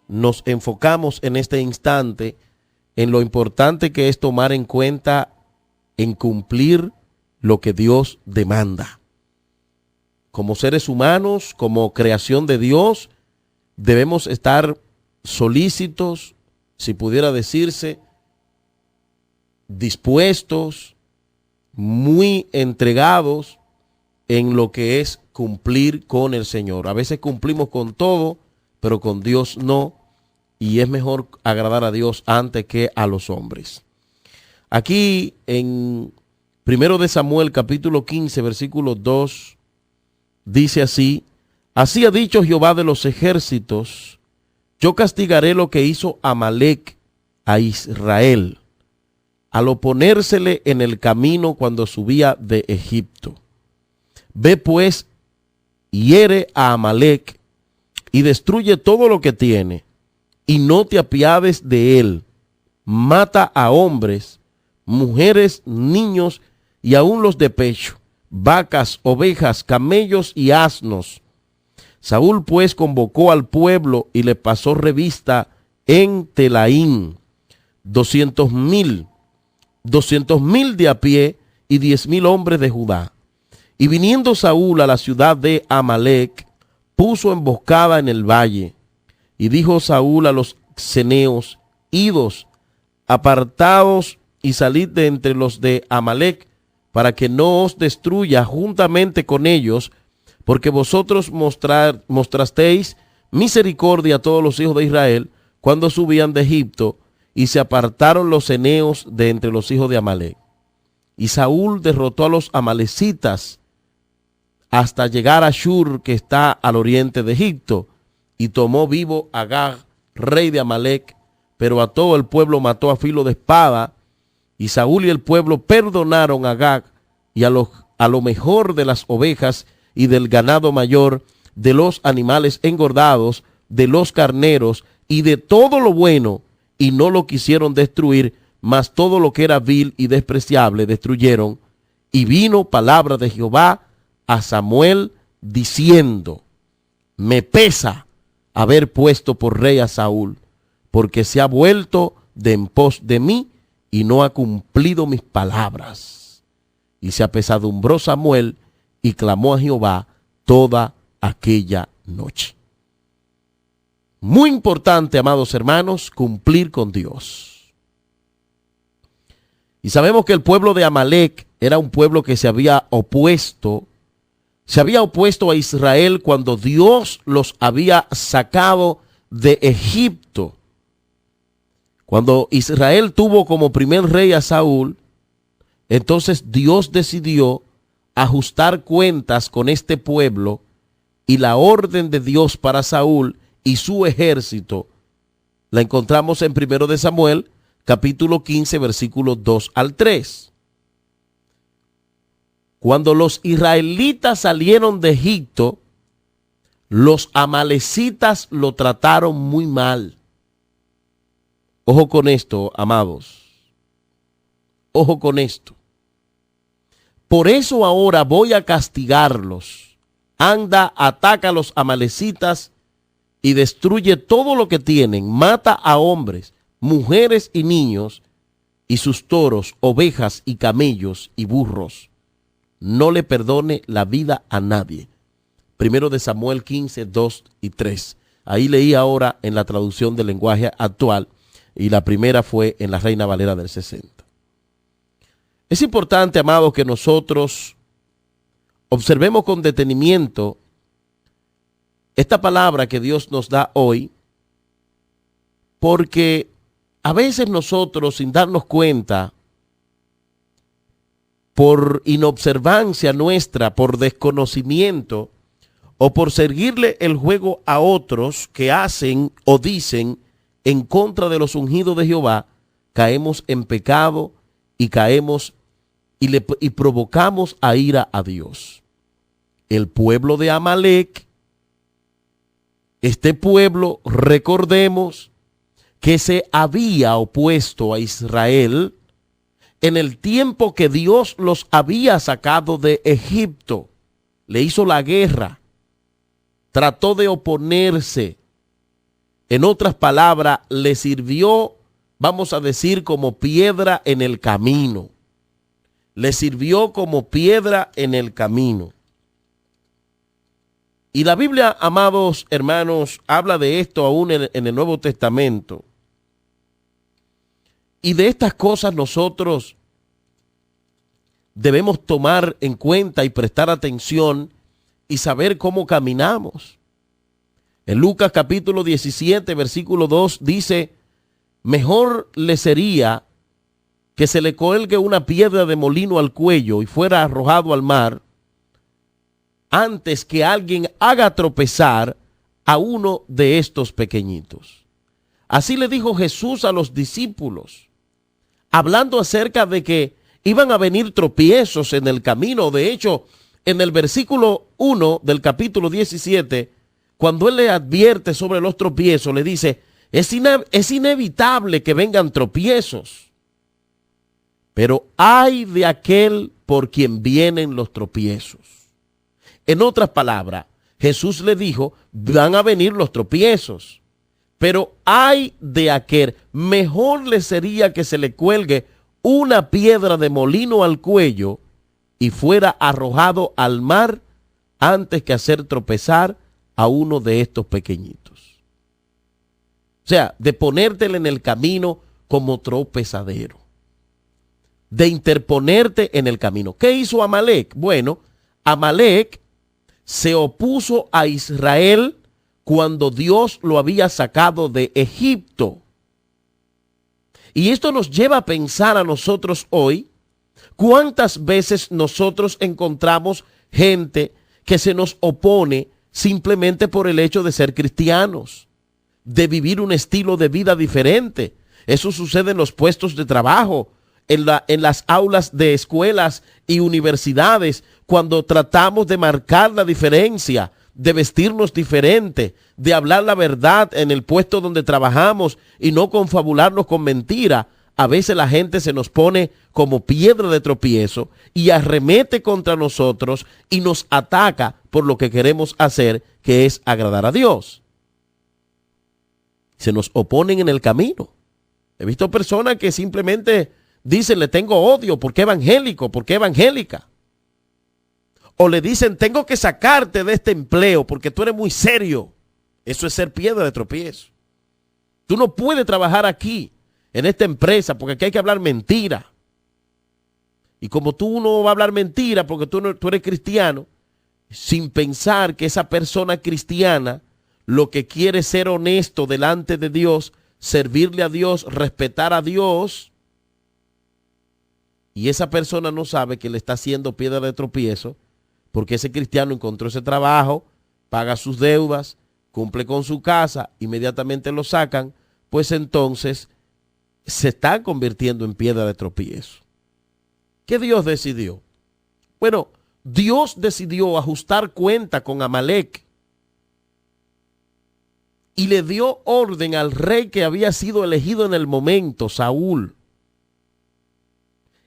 nos enfocamos en este instante en lo importante que es tomar en cuenta en cumplir lo que Dios demanda. Como seres humanos, como creación de Dios, debemos estar solícitos, si pudiera decirse, dispuestos, muy entregados en lo que es cumplir con el Señor. A veces cumplimos con todo, pero con Dios no, y es mejor agradar a Dios antes que a los hombres. Aquí en 1 de Samuel capítulo 15 versículo 2 dice así: así ha dicho Jehová de los ejércitos, yo castigaré lo que hizo Amalec a Israel, al oponérsele en el camino cuando subía de Egipto. Ve pues, hiere a Amalec y destruye todo lo que tiene, y no te apiades de él. Mata a hombres, mujeres, niños y aun los de pecho, vacas, ovejas, camellos y asnos. Saúl pues convocó al pueblo y le pasó revista en Telaín 200,000 de a pie y 10,000 hombres de Judá. Y viniendo Saúl a la ciudad de Amalec, puso emboscada en el valle. Y dijo Saúl a los ceneos: idos, apartaos y salid de entre los de Amalec, para que no os destruya juntamente con ellos, porque vosotros mostrasteis misericordia a todos los hijos de Israel cuando subían de Egipto, y se apartaron los ceneos de entre los hijos de Amalec. Y Saúl derrotó a los amalecitas hasta llegar a Shur, que está al oriente de Egipto, y tomó vivo a Agag, rey de Amalec, pero a todo el pueblo mató a filo de espada. Y Saúl y el pueblo perdonaron a Agag y a lo mejor de las ovejas y del ganado mayor, de los animales engordados, de los carneros y de todo lo bueno, y no lo quisieron destruir, mas todo lo que era vil y despreciable destruyeron. Y vino palabra de Jehová a Samuel diciendo: me pesa haber puesto por rey a Saúl, porque se ha vuelto de en pos de mí y no ha cumplido mis palabras. Y se apesadumbró Samuel y clamó a Jehová toda aquella noche. Muy importante, amados hermanos, cumplir con Dios. Y sabemos que el pueblo de Amalec era un pueblo que se había opuesto a Israel cuando Dios los había sacado de Egipto. Cuando Israel tuvo como primer rey a Saúl, entonces Dios decidió ajustar cuentas con este pueblo, y la orden de Dios para Saúl y su ejército la encontramos en 1 de Samuel capítulo 15 versículos 2 al 3. Cuando los israelitas salieron de Egipto, los amalecitas lo trataron muy mal. Ojo con esto, amados. Ojo con esto. Por eso ahora voy a castigarlos. Anda, ataca a los amalecitas y destruye todo lo que tienen. Mata a hombres, mujeres y niños, y sus toros, ovejas y camellos y burros. No le perdone la vida a nadie. 1 de Samuel 15, 2 y 3. Ahí leí ahora en la traducción del lenguaje actual, y la primera fue en la Reina Valera del 60. Es importante, amados, que nosotros observemos con detenimiento esta palabra que Dios nos da hoy, porque a veces nosotros, sin darnos cuenta, por inobservancia nuestra, por desconocimiento o por seguirle el juego a otros que hacen o dicen en contra de los ungidos de Jehová, caemos en pecado y caemos y provocamos a ira a Dios. El pueblo de Amalec, este pueblo, recordemos que se había opuesto a Israel en el tiempo que Dios los había sacado de Egipto. Le hizo la guerra, trató de oponerse, En otras palabras, le sirvió, vamos a decir, como piedra en el camino. Le sirvió como piedra en el camino. Y la Biblia, amados hermanos, habla de esto aún en el Nuevo Testamento. Y de estas cosas nosotros debemos tomar en cuenta y prestar atención y saber cómo caminamos. En Lucas capítulo 17, versículo 2 dice, mejor le sería que se le cuelgue una piedra de molino al cuello y fuera arrojado al mar, antes que alguien haga tropezar a uno de estos pequeñitos. Así le dijo Jesús a los discípulos, hablando acerca de que iban a venir tropiezos en el camino. De hecho, en el versículo 1 del capítulo 17, cuando él le advierte sobre los tropiezos, le dice, es inevitable que vengan tropiezos, pero ay de aquel por quien vienen los tropiezos. En otras palabras, Jesús le dijo, van a venir los tropiezos, pero ay de aquel, mejor le sería que se le cuelgue una piedra de molino al cuello y fuera arrojado al mar antes que hacer tropezar a uno de estos pequeñitos. O sea, de ponértele en el camino como tropezadero, de interponerte en el camino. ¿Qué hizo Amalek? Bueno, Amalek se opuso a Israel cuando Dios lo había sacado de Egipto. Y esto nos lleva a pensar a nosotros hoy, ¿cuántas veces nosotros encontramos gente que se nos opone simplemente por el hecho de ser cristianos, de vivir un estilo de vida diferente? Eso sucede en los puestos de trabajo, en las aulas de escuelas y universidades, cuando tratamos de marcar la diferencia, de vestirnos diferente, de hablar la verdad en el puesto donde trabajamos y no confabularnos con mentira. A veces la gente se nos pone como piedra de tropiezo y arremete contra nosotros y nos ataca por lo que queremos hacer, que es agradar a Dios. Se nos oponen en el camino. He visto personas que simplemente dicen, le tengo odio porque evangélico, porque evangélica. O le dicen, tengo que sacarte de este empleo porque tú eres muy serio. Eso es ser piedra de tropiezo. Tú no puedes trabajar aquí, en esta empresa, porque aquí hay que hablar mentira. Y como tú no vas a hablar mentira porque tú eres cristiano, sin pensar que esa persona cristiana lo que quiere es ser honesto delante de Dios, servirle a Dios, respetar a Dios, y esa persona no sabe que le está haciendo piedra de tropiezo, porque ese cristiano encontró ese trabajo, paga sus deudas, cumple con su casa, inmediatamente lo sacan, pues entonces se está convirtiendo en piedra de tropiezo. ¿Qué Dios decidió? Bueno, Dios decidió ajustar cuenta con Amalek y le dio orden al rey que había sido elegido en el momento, Saúl.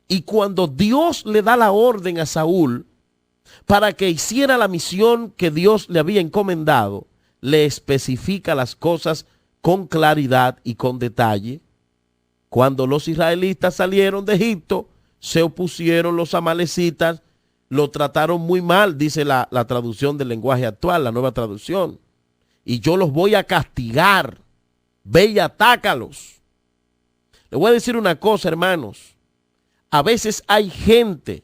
Y cuando Dios le da la orden a Saúl para que hiciera la misión que Dios le había encomendado, le especifica las cosas con claridad y con detalle. Cuando los israelitas salieron de Egipto, se opusieron los amalecitas, lo trataron muy mal, dice la traducción del lenguaje actual, la nueva traducción. Y yo los voy a castigar. Ve y atácalos. Le voy a decir una cosa, hermanos. A veces hay gente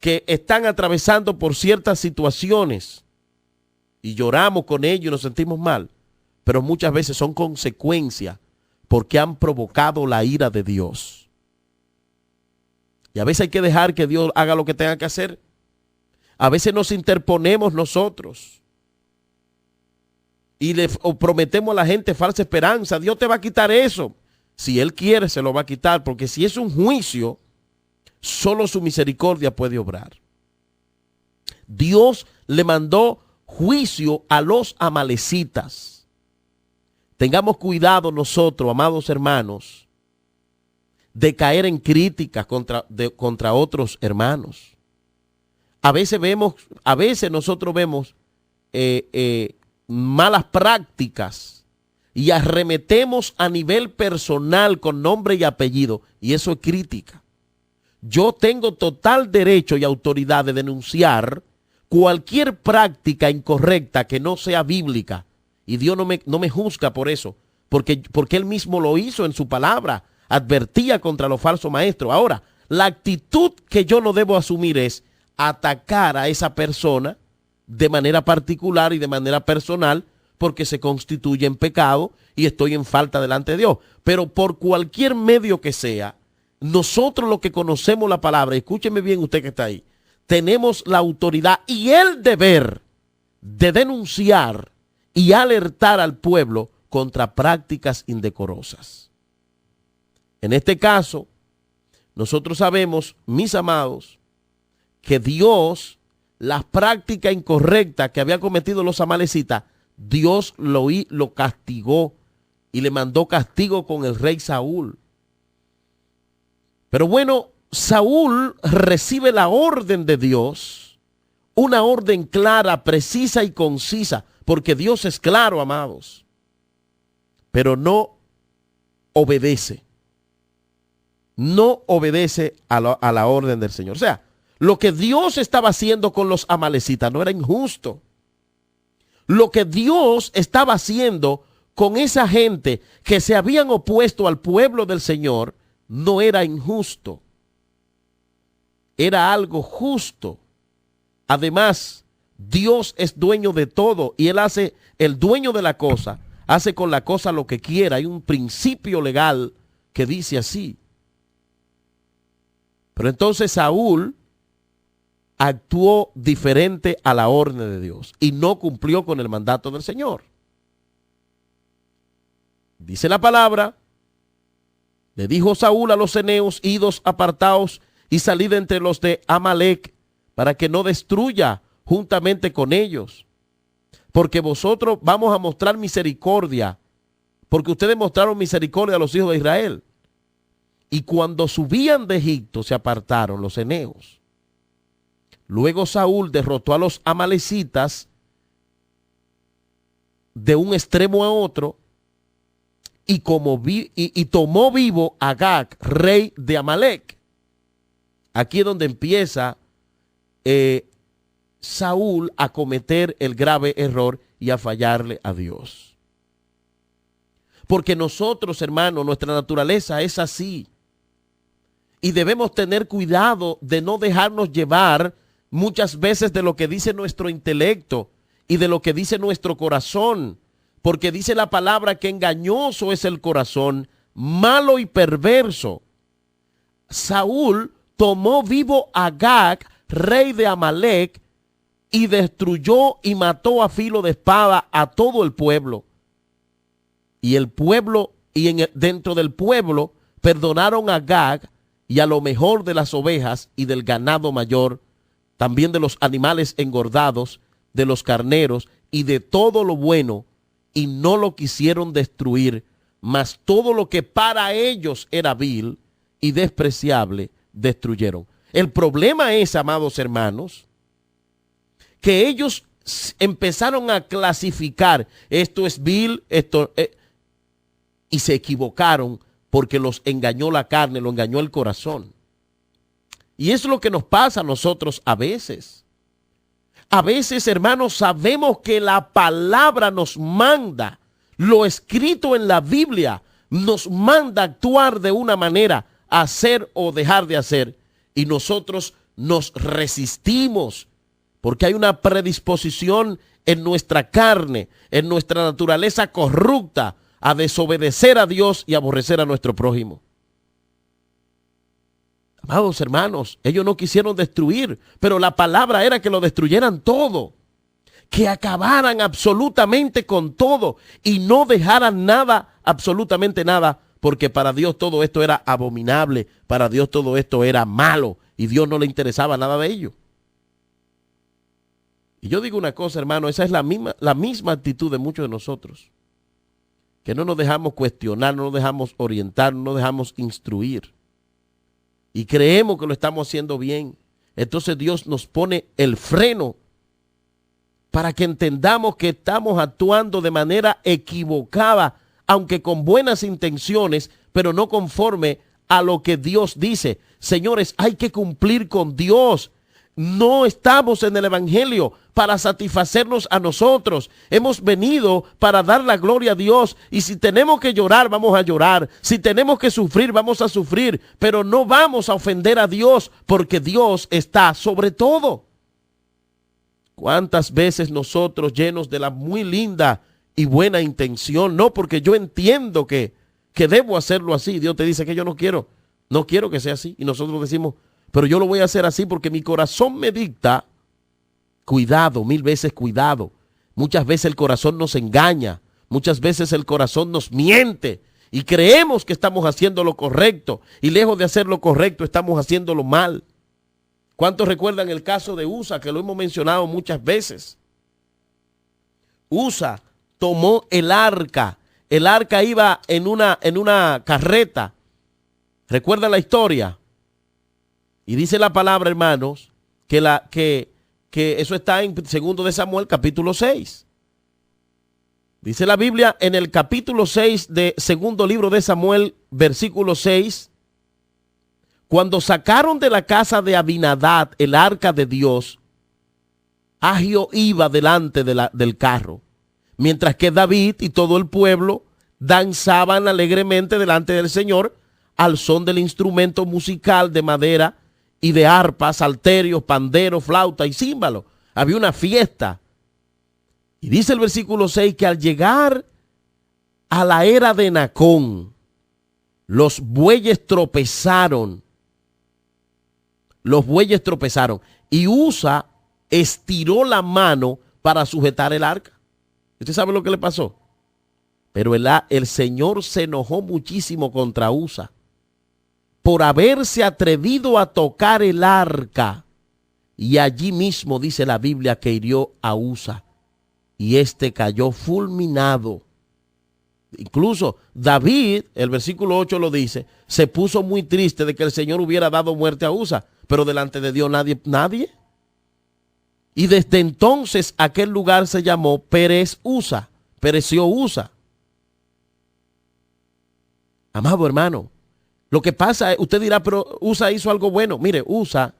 que están atravesando por ciertas situaciones y lloramos con ellos y nos sentimos mal, pero muchas veces son consecuencias porque han provocado la ira de Dios. Y a veces hay que dejar que Dios haga lo que tenga que hacer. A veces nos interponemos nosotros y le prometemos a la gente falsa esperanza. Dios te va a quitar eso. Si Él quiere, se lo va a quitar, porque si es un juicio, solo su misericordia puede obrar. Dios le mandó juicio a los amalecitas. Tengamos cuidado nosotros, amados hermanos, de caer en críticas contra otros hermanos. A veces nosotros vemos malas prácticas y arremetemos a nivel personal con nombre y apellido, y eso es crítica. Yo tengo total derecho y autoridad de denunciar cualquier práctica incorrecta que no sea bíblica, y Dios no me juzga por eso, porque Él mismo lo hizo en su palabra, advertía contra los falsos maestros. Ahora, la actitud que yo no debo asumir es atacar a esa persona de manera particular y de manera personal, porque se constituye en pecado y estoy en falta delante de Dios. Pero por cualquier medio que sea, nosotros los que conocemos la palabra, escúcheme bien usted que está ahí, tenemos la autoridad y el deber de denunciar y alertar al pueblo contra prácticas indecorosas. En este caso, nosotros sabemos, mis amados, que Dios, las prácticas incorrectas que habían cometido los amalecitas, Dios lo castigó y le mandó castigo con el rey Saúl. Pero bueno, Saúl recibe la orden de Dios, una orden clara, precisa y concisa, porque Dios es claro, amados, pero no obedece. No obedece a la orden del Señor. O sea, lo que Dios estaba haciendo con los amalecitas no era injusto. Lo que Dios estaba haciendo con esa gente que se habían opuesto al pueblo del Señor no era injusto. Era algo justo. Además, Dios es dueño de todo y Él hace, el dueño de la cosa, hace con la cosa lo que quiera. Hay un principio legal que dice así. Pero entonces Saúl actuó diferente a la orden de Dios y no cumplió con el mandato del Señor. Dice la palabra, le dijo Saúl a los eneos, idos, apartaos y salid entre los de Amalec para que no destruya juntamente con ellos, porque vosotros vamos a mostrar misericordia, porque ustedes mostraron misericordia a los hijos de Israel. Y cuando subían de Egipto se apartaron los eneos. Luego Saúl derrotó a los amalecitas de un extremo a otro y tomó vivo a Agag, rey de Amalec. Aquí es donde empieza Saúl a cometer el grave error y a fallarle a Dios. Porque nosotros, hermanos, nuestra naturaleza es así. Y debemos tener cuidado de no dejarnos llevar muchas veces de lo que dice nuestro intelecto y de lo que dice nuestro corazón, porque dice la palabra que engañoso es el corazón, malo y perverso. Saúl tomó vivo a Agag, rey de Amalec, y destruyó y mató a filo de espada a todo el pueblo. Y el pueblo, dentro del pueblo, perdonaron a Agag y a lo mejor de las ovejas y del ganado mayor, también de los animales engordados, de los carneros y de todo lo bueno, y no lo quisieron destruir, mas todo lo que para ellos era vil y despreciable, destruyeron. El problema es, amados hermanos, que ellos empezaron a clasificar, esto es vil, y se equivocaron porque los engañó la carne, lo engañó el corazón. Y es lo que nos pasa a nosotros a veces. A veces, hermanos, sabemos que la palabra nos manda, lo escrito en la Biblia nos manda a actuar de una manera, hacer o dejar de hacer, y nosotros nos resistimos porque hay una predisposición en nuestra carne, en nuestra naturaleza corrupta, a desobedecer a Dios y aborrecer a nuestro prójimo. Amados hermanos, ellos no quisieron destruir, pero la palabra era que lo destruyeran todo, que acabaran absolutamente con todo y no dejaran nada, absolutamente nada, porque para Dios todo esto era abominable, para Dios todo esto era malo y Dios no le interesaba nada de ello. Y yo digo una cosa, hermano, esa es la misma actitud de muchos de nosotros, que no nos dejamos cuestionar, no nos dejamos orientar, no nos dejamos instruir. Y creemos que lo estamos haciendo bien. Entonces Dios nos pone el freno para que entendamos que estamos actuando de manera equivocada aunque con buenas intenciones, pero no conforme a lo que Dios dice. Señores, hay que cumplir con Dios. No estamos en el evangelio para satisfacernos a nosotros. Hemos venido para dar la gloria a Dios. Y si tenemos que llorar, vamos a llorar. Si tenemos que sufrir, vamos a sufrir. Pero no vamos a ofender a Dios, porque Dios está sobre todo. ¿Cuántas veces nosotros, llenos de la muy linda y buena intención, no porque yo entiendo que debo hacerlo así, Dios te dice que yo no quiero que sea así, y nosotros decimos, pero yo lo voy a hacer así porque mi corazón me dicta? Cuidado, 1000 veces cuidado. Muchas veces el corazón nos engaña, muchas veces el corazón nos miente y creemos que estamos haciendo lo correcto, y lejos de hacer lo correcto estamos haciéndolo mal. ¿Cuántos recuerdan el caso de Usa, que lo hemos mencionado muchas veces? Usa tomó el arca. El arca iba en una carreta. ¿Recuerdan la historia? Y dice la palabra, hermanos, que eso está en 2 de Samuel, capítulo 6. Dice la Biblia en el capítulo 6 de segundo libro de Samuel, versículo 6. Cuando sacaron de la casa de Abinadab el arca de Dios, Agio iba delante del carro, mientras que David y todo el pueblo danzaban alegremente delante del Señor al son del instrumento musical de madera y de arpas, salterios, panderos, flauta y címbalo. Había una fiesta. Y dice el versículo 6 que al llegar a la era de Nacón, los bueyes tropezaron. Y Usa estiró la mano para sujetar el arca. ¿Usted sabe lo que le pasó? Pero el Señor se enojó muchísimo contra Usa por haberse atrevido a tocar el arca. Y allí mismo dice la Biblia que hirió a Usa, y este cayó fulminado. Incluso David, el versículo 8 lo dice, se puso muy triste de que el Señor hubiera dado muerte a Usa, pero delante de Dios nadie. Y desde entonces aquel lugar se llamó pereció Usa. Amado hermano, lo que pasa, usted dirá, pero Usa hizo algo bueno. Mire, Usa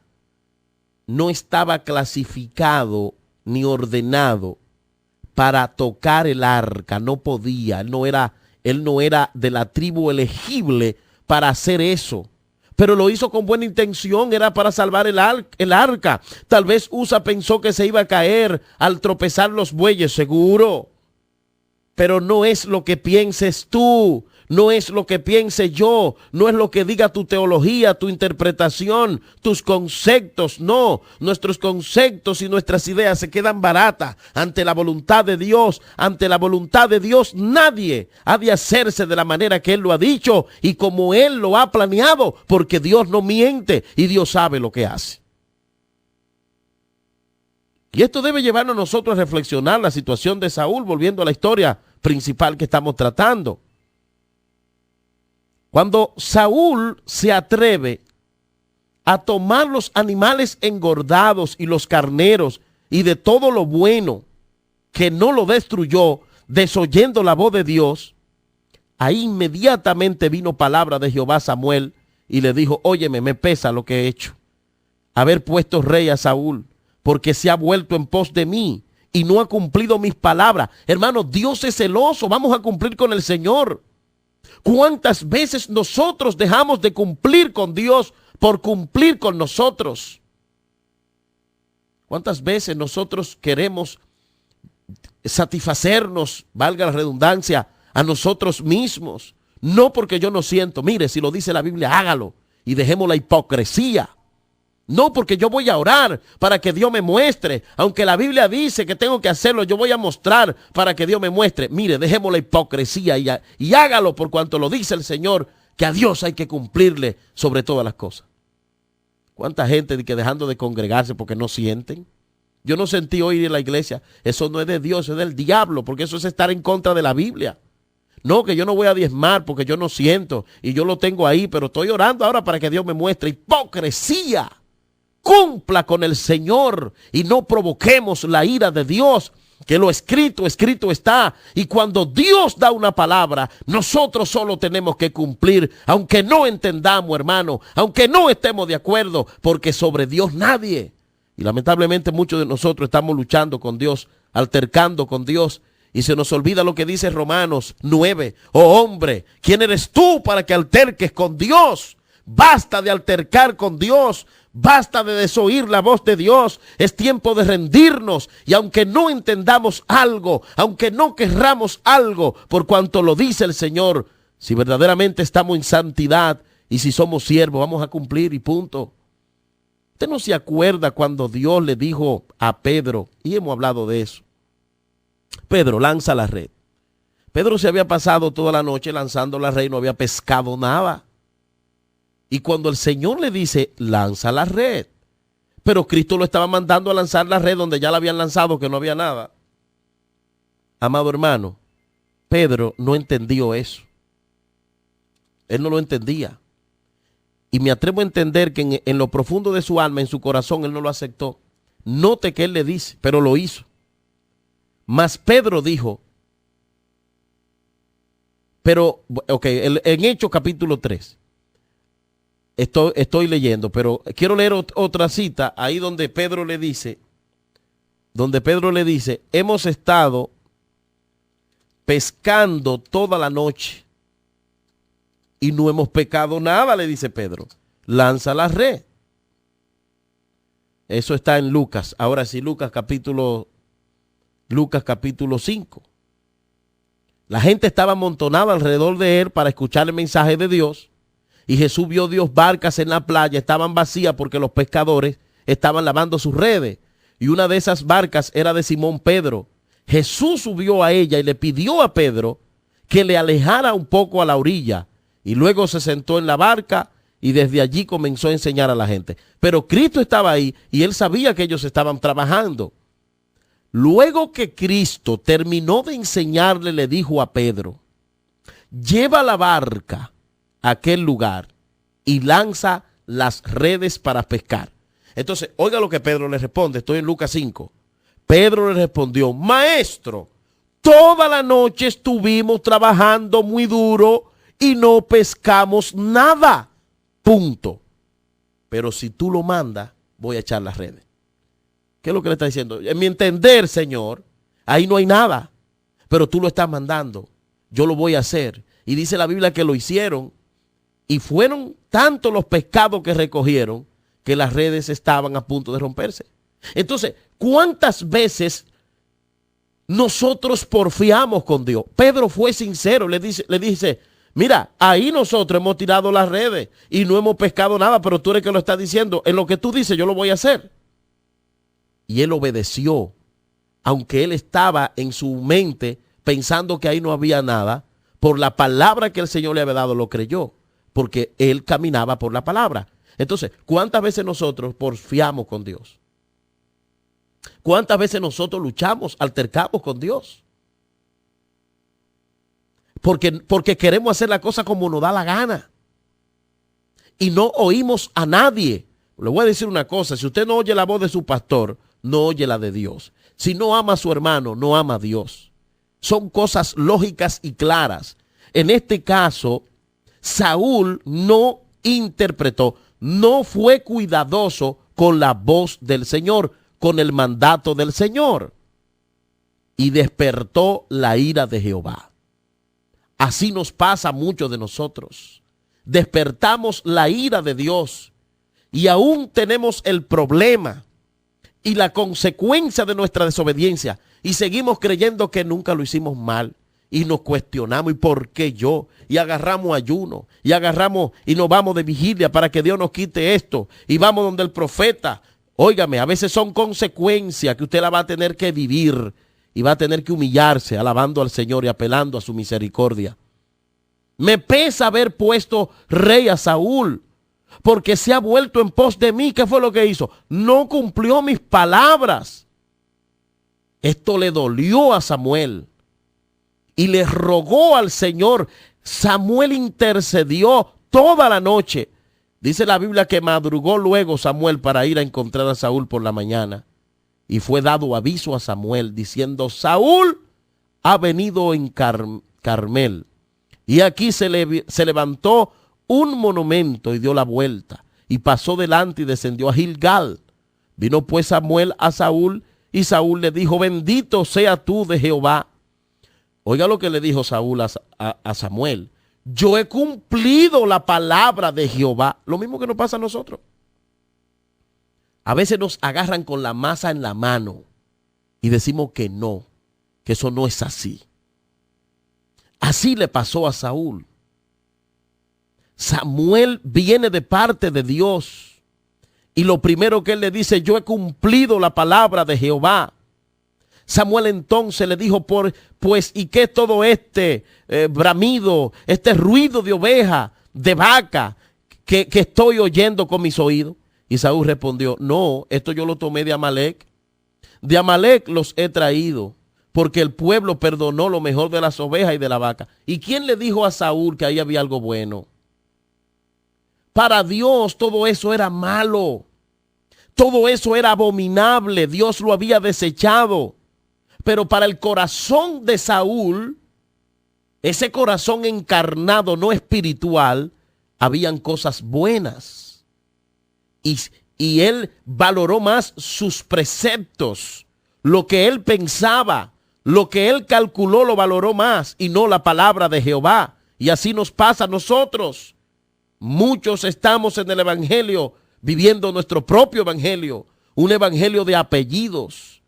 no estaba clasificado ni ordenado para tocar el arca, no podía, él no era de la tribu elegible para hacer eso. Pero lo hizo con buena intención, era para salvar el arca. Tal vez Usa pensó que se iba a caer al tropezar los bueyes, seguro. Pero no es lo que pienses tú, no es lo que piense yo, no es lo que diga tu teología, tu interpretación, tus conceptos. No, nuestros conceptos y nuestras ideas se quedan baratas ante la voluntad de Dios. Ante la voluntad de Dios nadie ha de hacerse de la manera que Él lo ha dicho y como Él lo ha planeado, porque Dios no miente y Dios sabe lo que hace. Y esto debe llevarnos a nosotros a reflexionar la situación de Saúl, volviendo a la historia principal que estamos tratando. Cuando Saúl se atreve a tomar los animales engordados y los carneros y de todo lo bueno que no lo destruyó, desoyendo la voz de Dios, ahí inmediatamente vino palabra de Jehová a Samuel y le dijo, óyeme, me pesa lo que he hecho, haber puesto rey a Saúl, porque se ha vuelto en pos de mí y no ha cumplido mis palabras. Hermano, Dios es celoso, vamos a cumplir con el Señor. ¿Cuántas veces nosotros dejamos de cumplir con Dios por cumplir con nosotros? ¿Cuántas veces nosotros queremos satisfacernos, valga la redundancia, a nosotros mismos? No porque yo no siento. Mire, si lo dice la Biblia, hágalo y dejemos la hipocresía. No porque yo voy a orar para que Dios me muestre. Aunque la Biblia dice que tengo que hacerlo, yo voy a mostrar para que Dios me muestre. Mire, dejemos la hipocresía y hágalo por cuanto lo dice el Señor, que a Dios hay que cumplirle sobre todas las cosas. ¿Cuánta gente que dejando de congregarse porque no sienten? Yo no sentí hoy ir a la iglesia. Eso no es de Dios, es del diablo, porque eso es estar en contra de la Biblia. No, que yo no voy a diezmar porque yo no siento y yo lo tengo ahí, pero estoy orando ahora para que Dios me muestre. Hipocresía. Cumpla con el Señor y no provoquemos la ira de Dios. que lo escrito, escrito está. Y cuando Dios da una palabra, nosotros solo tenemos que cumplir, aunque no entendamos, hermano, aunque no estemos de acuerdo, porque sobre Dios nadie. Y lamentablemente muchos de nosotros estamos luchando con Dios, altercando con Dios, y se nos olvida lo que dice Romanos 9. Oh hombre, ¿quién eres tú para que alterques con Dios? Basta de altercar con Dios. Basta de desoír la voz de Dios. Es tiempo de rendirnos. Y aunque no entendamos algo, aunque no querramos algo, por cuanto lo dice el Señor, si verdaderamente estamos en santidad y si somos siervos, vamos a cumplir y punto. Usted no se acuerda cuando Dios le dijo a Pedro, y hemos hablado de eso: Pedro, lanza la red. Pedro se había pasado toda la noche lanzando la red y no había pescado nada. Y cuando el Señor le dice, lanza la red, pero Cristo lo estaba mandando a lanzar la red donde ya la habían lanzado, que no había nada. Amado hermano, Pedro no entendió eso. Él no lo entendía. Y me atrevo a entender que en lo profundo de su alma, en su corazón, él no lo aceptó. Note que él le dice, pero lo hizo. Mas Pedro dijo, pero, en Hechos capítulo 3. Estoy leyendo, pero quiero leer otra cita ahí donde Pedro le dice, hemos estado pescando toda la noche y no hemos pecado nada, le dice Pedro. Lanza la red. Eso está en Lucas. Ahora sí, Lucas capítulo 5. La gente estaba amontonada alrededor de él para escuchar el mensaje de Dios. Y Jesús vio Dios barcas en la playa, estaban vacías porque los pescadores estaban lavando sus redes. Y una de esas barcas era de Simón Pedro. Jesús subió a ella y le pidió a Pedro que le alejara un poco a la orilla. Y luego se sentó en la barca y desde allí comenzó a enseñar a la gente. Pero Cristo estaba ahí y él sabía que ellos estaban trabajando. Luego que Cristo terminó de enseñarle, le dijo a Pedro, lleva la barca a aquel lugar y lanza las redes para pescar. Entonces, oiga lo que Pedro le responde. Estoy en Lucas 5. Pedro le respondió, maestro, toda la noche estuvimos trabajando muy duro y no pescamos nada. Punto. Pero si tú lo mandas, voy a echar las redes. ¿Qué es lo que le está diciendo? En mi entender, Señor, ahí no hay nada, pero tú lo estás mandando. Yo lo voy a hacer. Y dice la Biblia que lo hicieron y fueron tantos los pescados que recogieron que las redes estaban a punto de romperse. Entonces, ¿cuántas veces nosotros porfiamos con Dios? Pedro fue sincero, le dice, mira, ahí nosotros hemos tirado las redes y no hemos pescado nada, pero tú eres que lo estás diciendo. En lo que tú dices, yo lo voy a hacer. Y él obedeció, aunque él estaba en su mente pensando que ahí no había nada. Por la palabra que el Señor le había dado, lo creyó, porque él caminaba por la palabra. Entonces, ¿cuántas veces nosotros porfiamos con Dios? ¿Cuántas veces nosotros luchamos, altercamos con Dios? Porque queremos hacer la cosa como nos da la gana. Y no oímos a nadie. Le voy a decir una cosa, si usted no oye la voz de su pastor, no oye la de Dios. Si no ama a su hermano, no ama a Dios. Son cosas lógicas y claras. En este caso, Saúl no interpretó, no fue cuidadoso con la voz del Señor, con el mandato del Señor. Y despertó la ira de Jehová. Así nos pasa a muchos de nosotros. Despertamos la ira de Dios y aún tenemos el problema y la consecuencia de nuestra desobediencia y seguimos creyendo que nunca lo hicimos mal y nos cuestionamos y por qué yo, y agarramos ayuno y agarramos y nos vamos de vigilia para que Dios nos quite esto y vamos donde el profeta. Óigame, a veces son consecuencias que usted la va a tener que vivir y va a tener que humillarse alabando al Señor y apelando a su misericordia. Me pesa haber puesto rey a Saúl, porque se ha vuelto en pos de mí. ¿Qué fue lo que hizo? No cumplió mis palabras. Esto le dolió a Samuel y le rogó al Señor. Samuel intercedió toda la noche. Dice la Biblia que madrugó luego Samuel para ir a encontrar a Saúl por la mañana. y fue dado aviso a Samuel, diciendo: Saúl ha venido en Carmel. Y aquí se levantó un monumento y dio la vuelta, y pasó delante y descendió a Gilgal. Vino pues Samuel a Saúl, y Saúl le dijo: bendito sea tú de Jehová. Oiga lo que le dijo Saúl a Samuel: yo he cumplido la palabra de Jehová. Lo mismo que nos pasa a nosotros. A veces nos agarran con la masa en la mano y decimos que no, que eso no es así. Así le pasó a Saúl. Samuel viene de parte de Dios y lo primero que él le dice: yo he cumplido la palabra de Jehová. Samuel entonces le dijo: pues, ¿y qué es todo este bramido, este ruido de oveja, de vaca que estoy oyendo con mis oídos? Y Saúl respondió: no, esto yo lo tomé de Amalek. De Amalek los he traído, porque el pueblo perdonó lo mejor de las ovejas y de la vaca. ¿Y quién le dijo a Saúl que ahí había algo bueno? Para Dios todo eso era malo. Todo eso era abominable. Dios lo había desechado. Pero para el corazón de Saúl, ese corazón encarnado, no espiritual, habían cosas buenas. Y él valoró más sus preceptos, lo que él pensaba, lo que él calculó lo valoró más y no la palabra de Jehová. Y así nos pasa a nosotros. Muchos estamos en el evangelio viviendo nuestro propio evangelio, un evangelio de apellidos,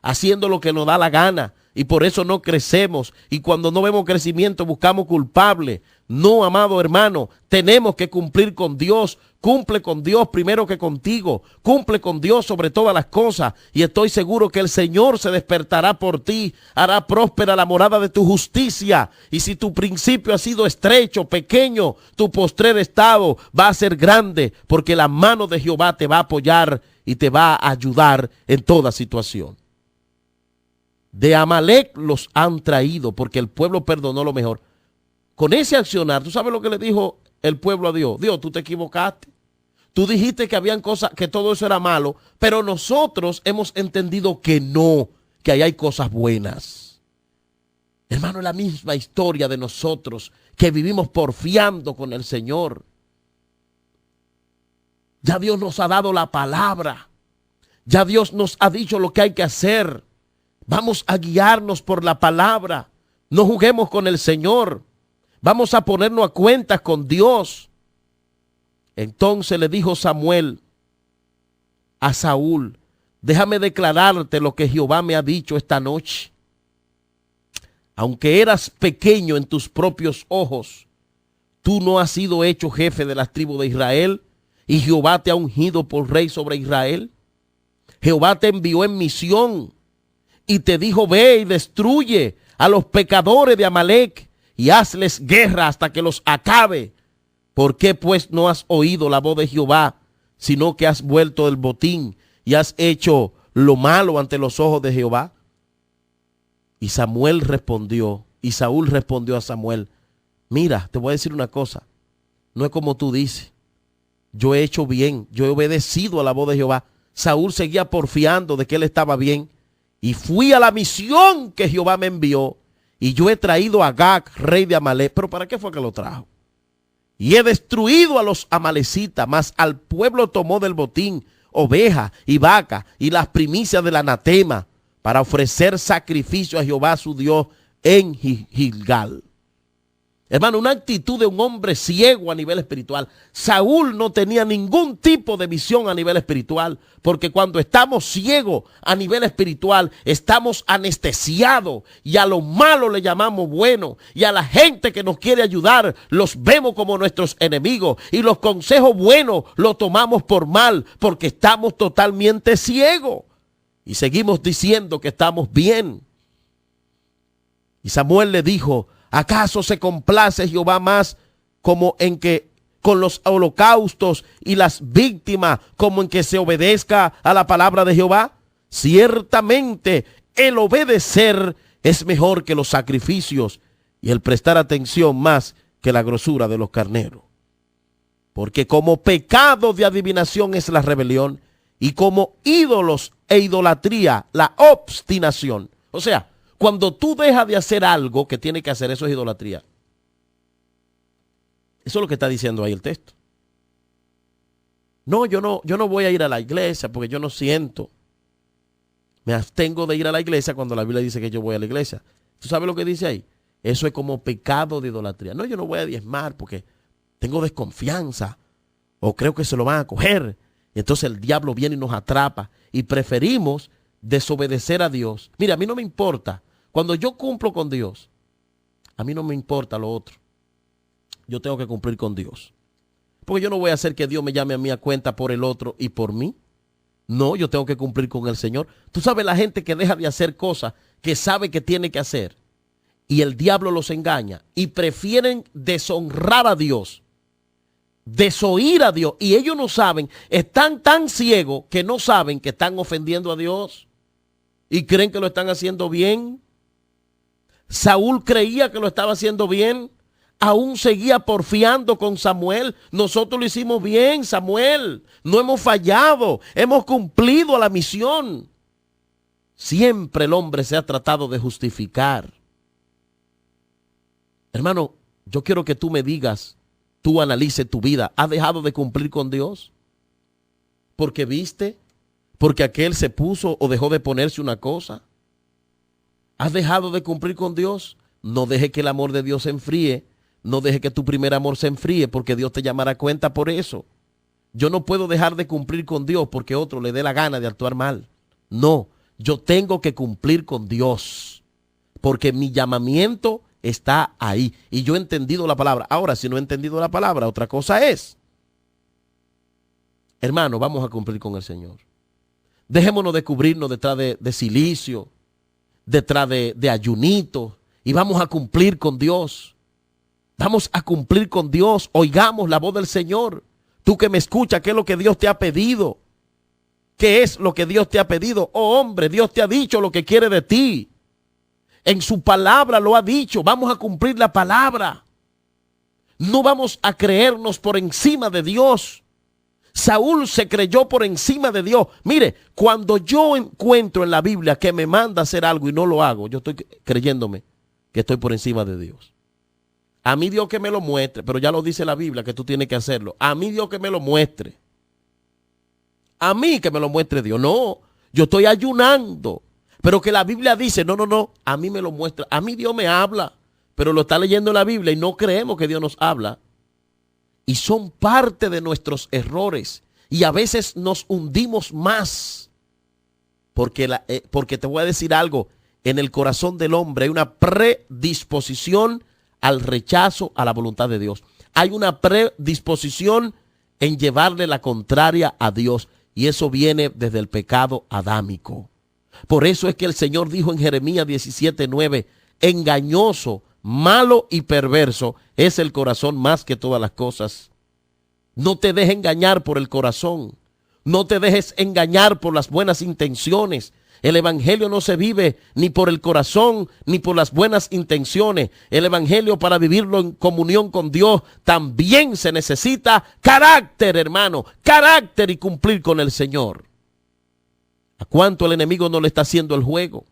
haciendo lo que nos da la gana, y por eso no crecemos, y cuando no vemos crecimiento buscamos culpable. No, amado hermano, tenemos que cumplir con Dios. Cumple con Dios primero que contigo, cumple con Dios sobre todas las cosas, y estoy seguro que el Señor se despertará por ti, hará próspera la morada de tu justicia, y si tu principio ha sido estrecho, pequeño, tu postrer estado va a ser grande, porque la mano de Jehová te va a apoyar y te va a ayudar en toda situación. De Amalek los han traído, porque el pueblo perdonó lo mejor. Con ese accionar, ¿tú sabes lo que le dijo el pueblo a Dios? Dios, tú te equivocaste. Tú dijiste que habían cosas, que todo eso era malo, pero nosotros hemos entendido que no, que ahí hay cosas buenas. Hermano, es la misma historia de nosotros que vivimos porfiando con el Señor. Ya Dios nos ha dado la palabra. Ya Dios nos ha dicho lo que hay que hacer. Vamos a guiarnos por la palabra. No juguemos con el Señor. Vamos a ponernos a cuentas con Dios. Entonces le dijo Samuel a Saúl: déjame declararte lo que Jehová me ha dicho esta noche. Aunque eras pequeño en tus propios ojos, tú no has sido hecho jefe de las tribus de Israel, y Jehová te ha ungido por rey sobre Israel. Jehová te envió en misión y te dijo: ve y destruye a los pecadores de Amalek y hazles guerra hasta que los acabe. ¿Por qué pues no has oído la voz de Jehová, sino que has vuelto del botín y has hecho lo malo ante los ojos de Jehová? Y Saúl respondió a Samuel: mira, te voy a decir una cosa, no es como tú dices. Yo he hecho bien, yo he obedecido a la voz de Jehová. Saúl seguía porfiando de que él estaba bien. Y fui a la misión que Jehová me envió, y yo he traído a Agag, rey de Amalek. ¿Pero para qué fue que lo trajo? Y he destruido a los amalecitas, mas al pueblo tomó del botín oveja y vaca y las primicias del anatema para ofrecer sacrificio a Jehová su Dios en Gilgal. Hermano, una actitud de un hombre ciego a nivel espiritual. Saúl no tenía ningún tipo de visión a nivel espiritual, porque cuando estamos ciegos a nivel espiritual, estamos anestesiados, y a lo malo le llamamos bueno, y a la gente que nos quiere ayudar los vemos como nuestros enemigos, y los consejos buenos los tomamos por mal, porque estamos totalmente ciegos y seguimos diciendo que estamos bien. Y Samuel le dijo: ¿acaso se complace Jehová más como en que con los holocaustos y las víctimas, como en que se obedezca a la palabra de Jehová? Ciertamente el obedecer es mejor que los sacrificios, y el prestar atención más que la grosura de los carneros. Porque como pecado de adivinación es la rebelión, y como ídolos e idolatría, la obstinación. O sea, cuando tú dejas de hacer algo que tiene que hacer, eso es idolatría. Eso es lo que está diciendo ahí el texto. No, yo no voy a ir a la iglesia porque yo no siento. Me abstengo de ir a la iglesia cuando la Biblia dice que yo voy a la iglesia. ¿Tú sabes lo que dice ahí? Eso es como pecado de idolatría. No, yo no voy a diezmar porque tengo desconfianza o creo que se lo van a coger. Y entonces el diablo viene y nos atrapa y preferimos desobedecer a Dios. Mira, a mí no me importa. Cuando yo cumplo con Dios, a mí no me importa lo otro. Yo tengo que cumplir con Dios. Porque yo no voy a hacer que Dios me llame a mí a cuenta por el otro y por mí. No, yo tengo que cumplir con el Señor. Tú sabes la gente que deja de hacer cosas que sabe que tiene que hacer y el diablo los engaña y prefieren deshonrar a Dios, desoír a Dios, y ellos no saben, están tan ciegos que no saben que están ofendiendo a Dios y creen que lo están haciendo bien. Saúl creía que lo estaba haciendo bien. Aún seguía porfiando con Samuel. Nosotros lo hicimos bien, Samuel. No hemos fallado. Hemos cumplido la misión. Siempre el hombre se ha tratado de justificar. Hermano, yo quiero que tú me digas, tú analices tu vida. ¿Has dejado de cumplir con Dios? ¿Porque viste? ¿Porque aquel se puso o dejó de ponerse una cosa? ¿Has dejado de cumplir con Dios? No deje que el amor de Dios se enfríe. No deje que tu primer amor se enfríe porque Dios te llamará a cuenta por eso. Yo no puedo dejar de cumplir con Dios porque otro le dé la gana de actuar mal. No, yo tengo que cumplir con Dios porque mi llamamiento está ahí y yo he entendido la palabra. Ahora, si no he entendido la palabra, otra cosa es. Hermano, vamos a cumplir con el Señor. Dejémonos de cubrirnos detrás de silicio, detrás de ayunitos y vamos a cumplir con Dios. Vamos a cumplir con Dios. Oigamos la voz del Señor. Tú que me escuchas, ¿qué es lo que Dios te ha pedido? ¿Qué es lo que Dios te ha pedido? Oh hombre, Dios te ha dicho lo que quiere de ti. En su palabra lo ha dicho. Vamos a cumplir la palabra. No vamos a creernos por encima de Dios. Saúl se creyó por encima de Dios. Mire, cuando yo encuentro en la Biblia que me manda a hacer algo y no lo hago, yo estoy creyéndome que estoy por encima de Dios. A mí Dios que me lo muestre, pero ya lo dice la Biblia que tú tienes que hacerlo. A mí Dios que me lo muestre. A mí que me lo muestre Dios. No, yo estoy ayunando. Pero que la Biblia dice, no, a mí me lo muestra. A mí Dios me habla, pero lo está leyendo la Biblia y no creemos que Dios nos habla. Y son parte de nuestros errores. Y a veces nos hundimos más. Porque te voy a decir algo. En el corazón del hombre hay una predisposición al rechazo a la voluntad de Dios. Hay una predisposición en llevarle la contraria a Dios. Y eso viene desde el pecado adámico. Por eso es que el Señor dijo en Jeremías 17:9, engañoso, malo y perverso es el corazón más que todas las cosas. No te dejes engañar por el corazón. No te dejes engañar por las buenas intenciones. El evangelio no se vive ni por el corazón ni por las buenas intenciones. El evangelio, para vivirlo en comunión con Dios, también se necesita carácter, hermano. Carácter y cumplir con el Señor. ¿A cuánto el enemigo no le está haciendo el juego?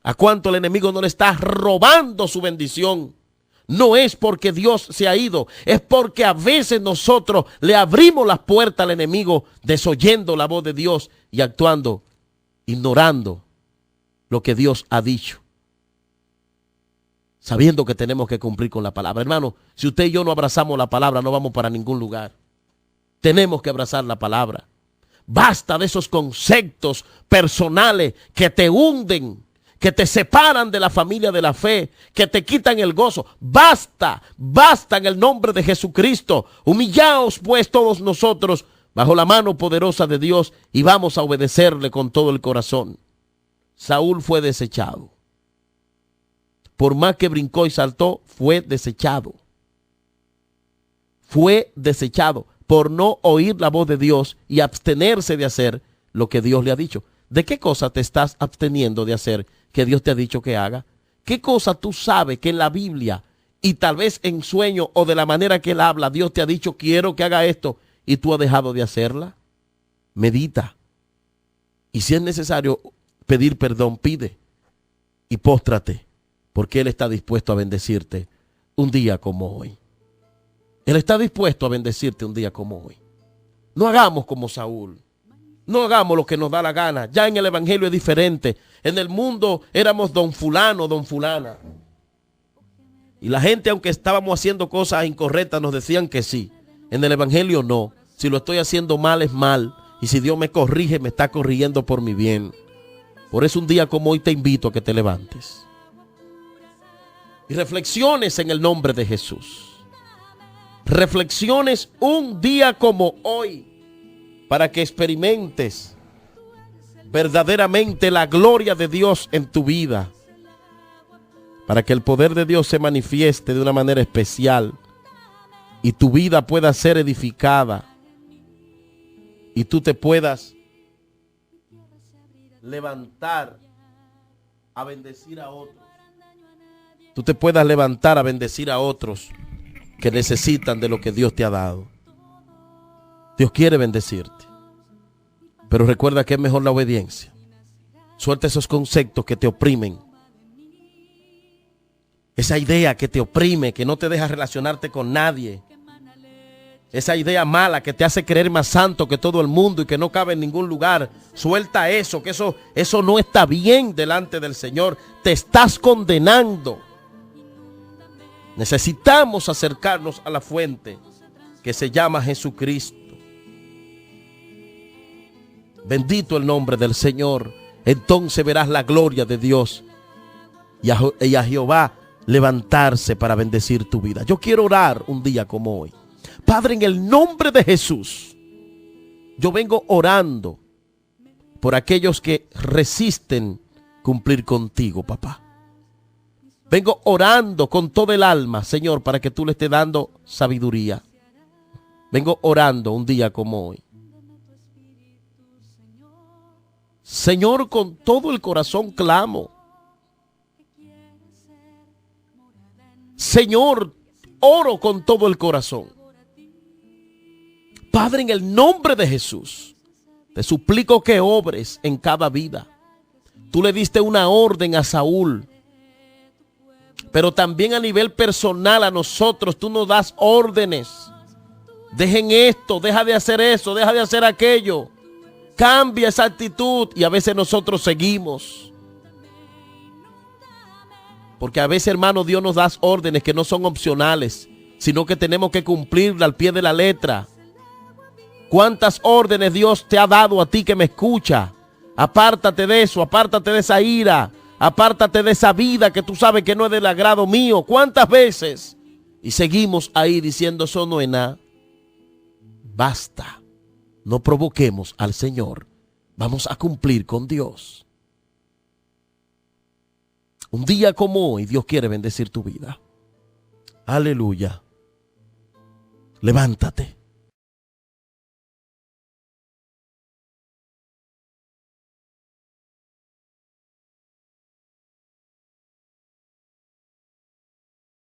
¿A cuánto el enemigo no le está robando su bendición? No es porque Dios se ha ido, es porque a veces nosotros le abrimos las puertas al enemigo, desoyendo la voz de Dios y actuando, ignorando lo que Dios ha dicho, sabiendo que tenemos que cumplir con la palabra. Hermano, si usted y yo no abrazamos la palabra, no vamos para ningún lugar. Tenemos que abrazar la palabra. Basta de esos conceptos personales que te hunden, que te separan de la familia de la fe, que te quitan el gozo. Basta, basta en el nombre de Jesucristo. Humillaos pues todos nosotros bajo la mano poderosa de Dios y vamos a obedecerle con todo el corazón. Saúl fue desechado. Por más que brincó y saltó, fue desechado. Fue desechado por no oír la voz de Dios y abstenerse de hacer lo que Dios le ha dicho. ¿De qué cosa te estás absteniendo de hacer que Dios te ha dicho que haga? ¿Qué cosa tú sabes que en la Biblia y tal vez en sueño o de la manera que Él habla, Dios te ha dicho quiero que haga esto y tú has dejado de hacerla? Medita, Y si es necesario pedir perdón, pide y póstrate, porque Él está dispuesto a bendecirte un día como hoy. Él está dispuesto a bendecirte un día como hoy. No hagamos como Saúl. No hagamos lo que nos da la gana. Ya en el evangelio es diferente. En el mundo éramos don fulano, don fulana. Y la gente, aunque estábamos haciendo cosas incorrectas, nos decían que sí. En el evangelio no. Si lo estoy haciendo mal, es mal. Y si Dios me corrige, me está corrigiendo por mi bien. Por eso un día como hoy te invito a que te levantes y reflexiones en el nombre de Jesús. Reflexiones un día como hoy para que experimentes verdaderamente la gloria de Dios en tu vida, para que el poder de Dios se manifieste de una manera especial y tu vida pueda ser edificada y tú te puedas levantar a bendecir a otros. Tú te puedas levantar a bendecir a otros que necesitan de lo que Dios te ha dado. Dios quiere bendecirte, pero recuerda que es mejor la obediencia. Suelta esos conceptos que te oprimen, esa idea que te oprime, que no te deja relacionarte con nadie, esa idea mala que te hace creer más santo que todo el mundo y que no cabe en ningún lugar. Suelta eso, que eso no está bien delante del Señor. Te estás condenando. Necesitamos acercarnos a la fuente que se llama Jesucristo. Bendito el nombre del Señor. Entonces verás la gloria de Dios y a Jehová levantarse para bendecir tu vida. Yo quiero orar un día como hoy. Padre, en el nombre de Jesús, yo vengo orando por aquellos que resisten cumplir contigo, papá. Vengo orando con todo el alma, Señor, para que tú le estés dando sabiduría. Vengo orando un día como hoy. Señor, con todo el corazón clamo. Señor, oro con todo el corazón. Padre, en el nombre de Jesús, te suplico que obres en cada vida. Tú le diste una orden a Saúl, pero también a nivel personal a nosotros tú nos das órdenes. Dejen esto, deja de hacer eso, deja de hacer aquello. Cambia esa actitud y a veces nosotros seguimos. Porque a veces, hermano, Dios nos da órdenes que no son opcionales, sino que tenemos que cumplirla al pie de la letra. ¿Cuántas órdenes Dios te ha dado a ti que me escucha? Apártate de eso, apártate de esa ira, apártate de esa vida que tú sabes que no es del agrado mío. ¿Cuántas veces? Y seguimos ahí diciendo, eso no es nada. Basta, no provoquemos al Señor. Vamos a cumplir con Dios. Un día como hoy, Dios quiere bendecir tu vida. Aleluya. Levántate.